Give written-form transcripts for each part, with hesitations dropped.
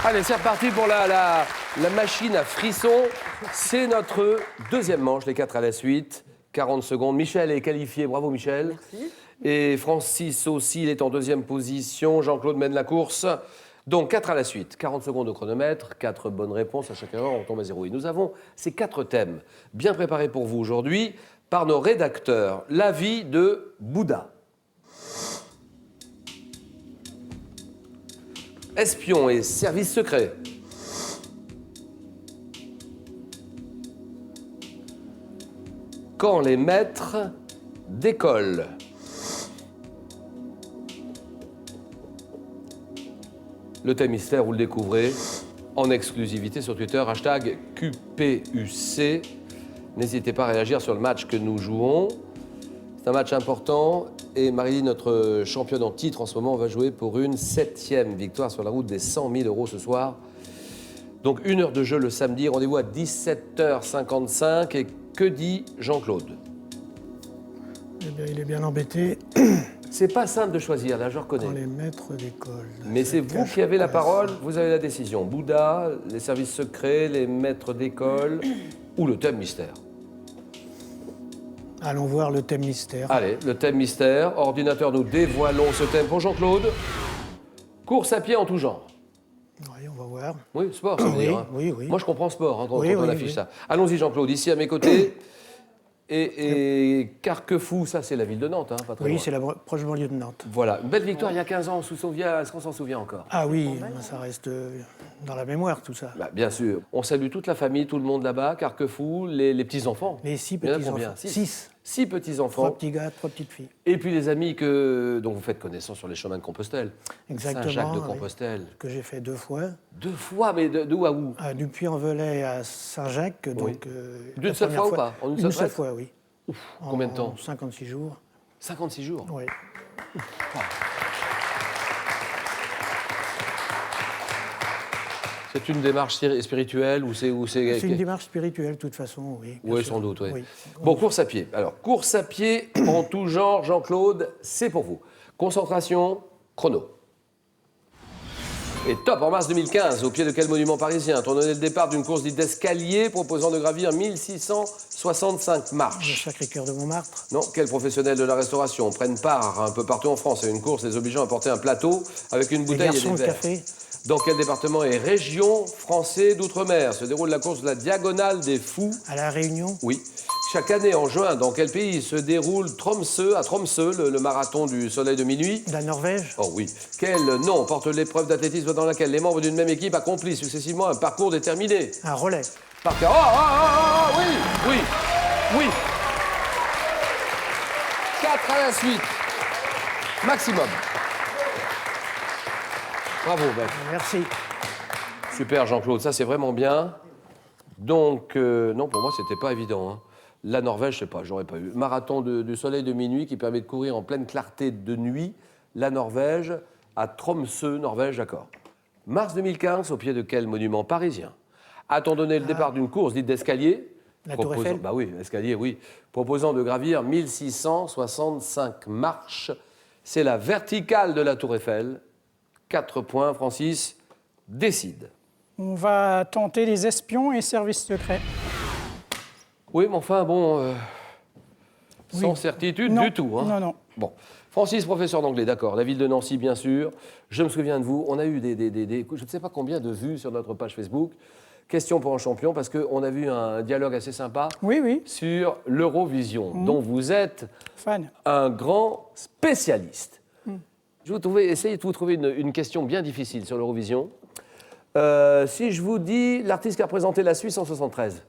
Allez, c'est reparti pour la machine à frissons. C'est notre deuxième manche, les 4 à la suite. 40 secondes. Michel est qualifié. Bravo, Michel. Merci. Et Francis aussi, il est en deuxième position. Jean-Claude mène la course. Donc, 4 à la suite. 40 secondes au chronomètre. 4 bonnes réponses. À chaque erreur, on tombe à 0. Et nous avons ces 4 thèmes bien préparés pour vous aujourd'hui par nos rédacteurs. La vie de Bouddha. Espion et service secret. Quand les maîtres décollent. Le thème mystère, vous le découvrez en exclusivité sur Twitter, hashtag QPUC. N'hésitez pas à réagir sur le match que nous jouons. C'est un match important et Marie, notre championne en titre en ce moment, va jouer pour une 7e victoire sur la route des 100 000 € ce soir. Donc 1 heure de jeu le samedi, rendez-vous à 17h55. Et que dit Jean-Claude? Eh bien, il est bien embêté. C'est pas simple de choisir, là je reconnais. Dans les maîtres d'école. Mais c'est vous qui avez la parole, vous avez la décision. Bouddha, les services secrets, les maîtres d'école ou le thème mystère. Allons voir le thème mystère. Allez, le thème mystère. Ordinateur, nous dévoilons ce thème pour Jean-Claude. Course à pied en tout genre. Oui, on va voir. Oui, sport, ça veut dire. Hein. Oui, oui. Moi, je comprends sport hein, quand Oui, on oui, affiche oui. ça. Allons-y, Jean-Claude, ici à mes côtés. Et Carquefou, ça, c'est la ville de Nantes, hein, pas très Oui, loin. c'est la proche banlieue de Nantes. Voilà, une belle victoire il y a 15 ans, est-ce qu'on s'en souvient encore? Ah oui, ça reste dans la mémoire, tout ça. Bah, bien sûr. On salue toute la famille, tout le monde là-bas, Carquefou, les petits-enfants. Les 6 Il y en a petits-enfants. combien? 6. 6 petits-enfants. 3 petits gars, 3 petites filles. Et puis les amis dont vous faites connaissance sur les chemins de Compostelle. Exactement. Saint-Jacques de oui. Compostelle. Que j'ai fait 2 fois. 2 fois, mais d'où à où? Du Puy-en-Velay à Saint-Jacques. Oui. Donc, D'une la seule première fois ou pas? En une seule seule traite? fois, oui. Combien de temps? 56 jours. 56 jours. Oui. C'est une démarche spirituelle ou c'est C'est une démarche spirituelle, de toute façon, oui. bien Oui, sûr. sans doute, oui. Oui. Bon, course à pied. Alors, course à pied en tout genre, Jean-Claude, c'est pour vous. Concentration, chrono. Et top, en mars 2015, au pied de quel monument parisien on donnait le départ d'une course dite d'escalier proposant de gravir 1665 Le marches. Sacré-Cœur de Montmartre. Non, quels professionnels de la restauration prennent part un peu partout en France à une course les obligeant à porter un plateau avec une Les bouteille et garçons des de verres? café. Dans quel département et région français d'outre-mer se déroule la course de la Diagonale des Fous? À La Réunion. Oui. Chaque année, en juin, dans quel pays se déroule à Tromsø, le marathon du soleil de minuit? La Norvège. Oh oui. Quel nom porte l'épreuve d'athlétisme dans laquelle les membres d'une même équipe accomplissent successivement un parcours déterminé? Un relais. Parcours. Oh, oui, oui, oui. 4 à la suite. Maximum. Bravo, mec. Merci. Super, Jean-Claude, ça c'est vraiment bien. Donc, non, pour moi, c'était pas évident. Hein. La Norvège, je sais pas, j'aurais pas eu. Marathon du soleil de minuit qui permet de courir en pleine clarté de nuit. La Norvège, à Tromsø, Norvège, d'accord. Mars 2015, au pied de quel monument parisien a-t-on donné le départ d'une course dite d'escalier? La Tour Eiffel. Bah oui, escalier, oui. Proposant de gravir 1665 marches. C'est la verticale de la Tour Eiffel. 4 points, Francis, décide. On va tenter les espions et services secrets. Oui, mais enfin, bon, sans Oui. certitude Non. du tout. Hein. Non, non. Bon, Francis, professeur d'anglais, d'accord. La ville de Nancy, bien sûr. Je me souviens de vous. On a eu je ne sais pas combien de vues sur notre page Facebook. Question pour un champion, parce qu'on a vu un dialogue assez sympa Oui, oui, sur l'Eurovision, dont vous êtes fan. un grand spécialiste. Je vais essayer de vous trouver une question bien difficile sur l'Eurovision. Si je vous dis l'artiste qui a représenté la Suisse en 73.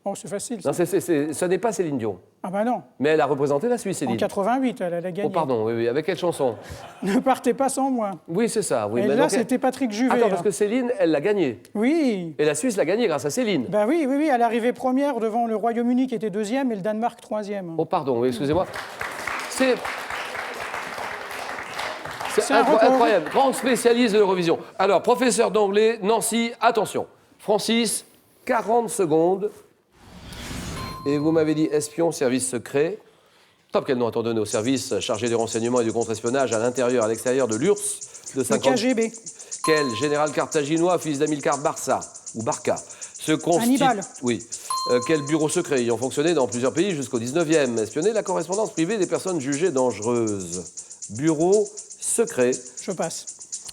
Oh, c'est facile. Non, Ça. ce n'est pas Céline Dion. Ah ben non. Mais elle a représenté la Suisse, En Céline. 88, elle a gagné. Oh, pardon, oui, oui. Avec quelle chanson? Ne partez pas sans moi. Oui, c'est ça. Oui. Et Mais là, donc, c'était Patrick Juvet. Attends, hein. parce que Céline, elle l'a gagné. Oui. Et la Suisse l'a gagné grâce à Céline. Ben oui, oui, oui. Elle arrivait première devant le Royaume-Uni qui était deuxième et le Danemark troisième. Oh, pardon, oui, excusez-moi. C'est un record. incroyable. Grand spécialiste de l'Eurovision. Alors, professeur d'anglais, Nancy, attention. Francis, 40 secondes. Et vous m'avez dit espion, service secret. Top, quel nom a-t-on donné au service chargé du renseignement et du contre-espionnage à l'intérieur, à l'extérieur de l'URSS de Le 50... KGB. Quel général carthaginois, fils d'Amilcar Barca, se constitue... Hannibal. Oui. Quel bureau secret ayant fonctionné dans plusieurs pays jusqu'au 19e espionner la correspondance privée des personnes jugées dangereuses? Bureau secret. Je passe.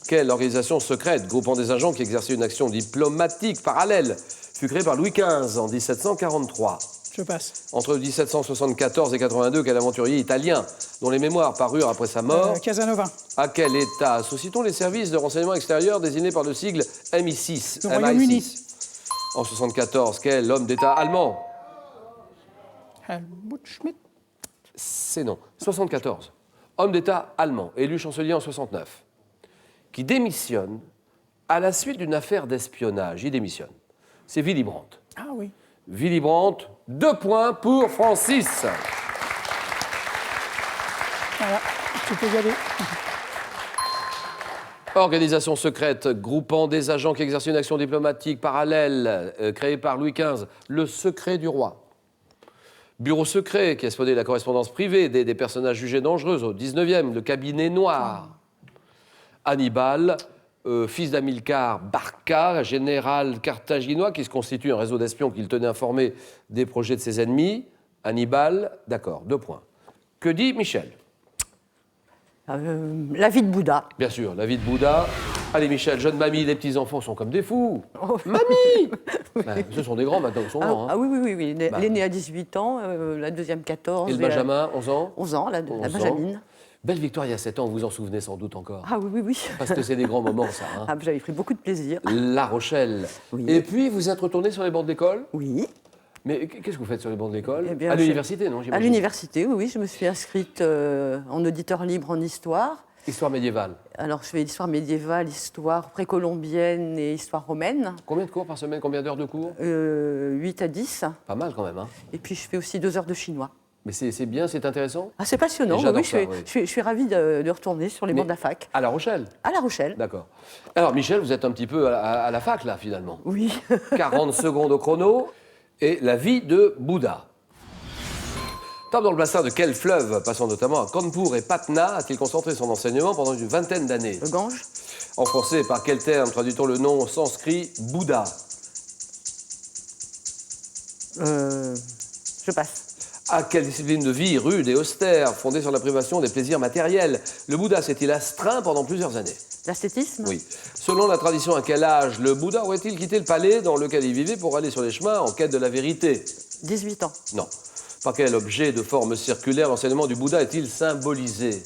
Quelle organisation secrète, groupant des agents qui exerçaient une action diplomatique parallèle, fut créée par Louis XV en 1743? Je passe. Entre 1774 et 82, quel aventurier italien, dont les mémoires parurent après sa mort, Casanova. à quel État associe-t-on les services de renseignement extérieur désignés par le sigle MI6? Le Royaume-Uni. En 74, quel homme d'État allemand? Helmut Schmidt. C'est non. 74. Homme d'État allemand, élu chancelier en 69, qui démissionne à la suite d'une affaire d'espionnage. Il démissionne. C'est Willy Brandt. Ah oui. Willy Brandt, 2 points pour Francis. Voilà, tu peux y aller. Organisation secrète groupant des agents qui exerçaient une action diplomatique parallèle créée par Louis XV, le secret du roi. Bureau secret qui espionnait la correspondance privée des personnages jugés dangereux au 19e, le cabinet noir. Hannibal, fils d'Amilcar Barca, général carthaginois qui se constitue un réseau d'espions qui le tenait informé des projets de ses ennemis. Hannibal, d'accord, 2 points. Que dit Michel? La vie de Bouddha. Bien sûr, la vie de Bouddha. Allez Michel, jeune mamie, les petits-enfants sont comme des fous. Oh. Mamie Ben, ce sont des grands maintenant, ils sont Ah, grands. Hein. ah oui, oui, oui, oui. Bah. L'aînée a 18 ans, la deuxième 14. Et le Benjamin, 11 ans 11 ans, la 11 ans. Benjamine. Belle victoire il y a 7 ans, vous vous en souvenez sans doute encore. Ah oui, oui, oui. Parce que c'est des grands moments, ça. Hein. Ah, j'avais pris beaucoup de plaisir. La Rochelle. Oui. Et puis, vous êtes retourné sur les bancs de l'école? Oui. Mais qu'est-ce que vous faites sur les bancs de l'école? Eh bien, À l'université, non, À j'imagine. l'université, oui, oui. Je me suis inscrite en auditeur libre en histoire. Histoire médiévale. Alors, je fais l'histoire médiévale, histoire précolombienne et histoire romaine. Combien de cours par semaine? Combien d'heures de cours? 8 à 10. Pas mal quand même, hein. Et puis, je fais aussi 2 heures de chinois. Mais c'est bien, c'est intéressant. Ah, c'est passionnant. Et Oui, j'adore oui, ça, oui. je suis ravie de retourner sur les bancs de la fac. À La Rochelle? À La Rochelle. D'accord. Alors, Michel, vous êtes un petit peu à la fac, là, finalement. Oui. 40 secondes au chrono. Et la vie de Bouddha. Tape dans le bassin de quel fleuve, passant notamment à Kanpur et Patna, a-t-il concentré son enseignement pendant une vingtaine d'années? Le Gange. En français, par quel terme traduit-on le nom sanskrit Bouddha? Je passe. À quelle discipline de vie rude et austère, fondée sur la privation des plaisirs matériels, le Bouddha s'est-il astreint pendant plusieurs années? L'asthétisme. Oui. Selon la tradition, à quel âge le Bouddha aurait-il quitté le palais dans lequel il vivait pour aller sur les chemins en quête de la vérité? 18 ans. Non. Par quel objet de forme circulaire l'enseignement du Bouddha est-il symbolisé?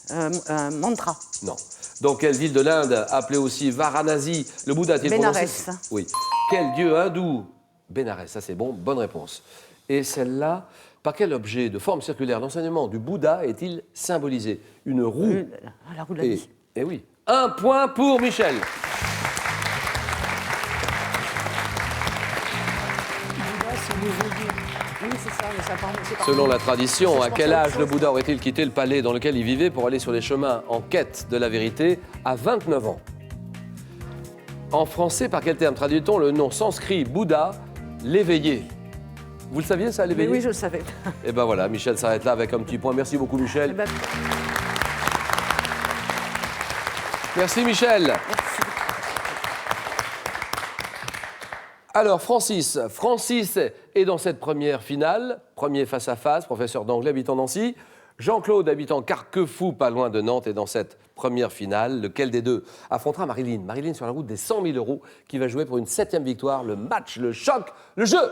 Un mantra. Non. Dans quelle ville de l'Inde, appelée aussi Varanasi, le Bouddha a-t-il Bénarès. prononcé... Oui. Quel dieu hindou? Bénarès, ça c'est bon, bonne réponse. Et celle-là, par quel objet de forme circulaire l'enseignement du Bouddha est-il symbolisé? Une roue. La roue de la vie. Et oui. 1 point pour Michel. Oui, c'est ça, mais ça parle. Selon la tradition, à quel âge le Bouddha aurait-il quitté le palais dans lequel il vivait pour aller sur les chemins en quête de la vérité? À 29 ans. En français, par quel terme traduit-on le nom sanskrit Bouddha, l'éveillé? Vous le saviez, ça, l'éveillé? Oui, je le savais. Et ben voilà, Michel s'arrête là avec un petit point. Merci beaucoup, Michel. Eh ben, Merci, Michel. merci. Alors, Francis est dans cette première finale, premier face-à-face, professeur d'anglais habitant Nancy. Jean-Claude, habitant Carquefou, pas loin de Nantes, est dans cette première finale. Lequel des deux affrontera Marilyn? Marilyn sur la route des 100 000 €, qui va jouer pour une 7e victoire. Le match, le choc, le jeu.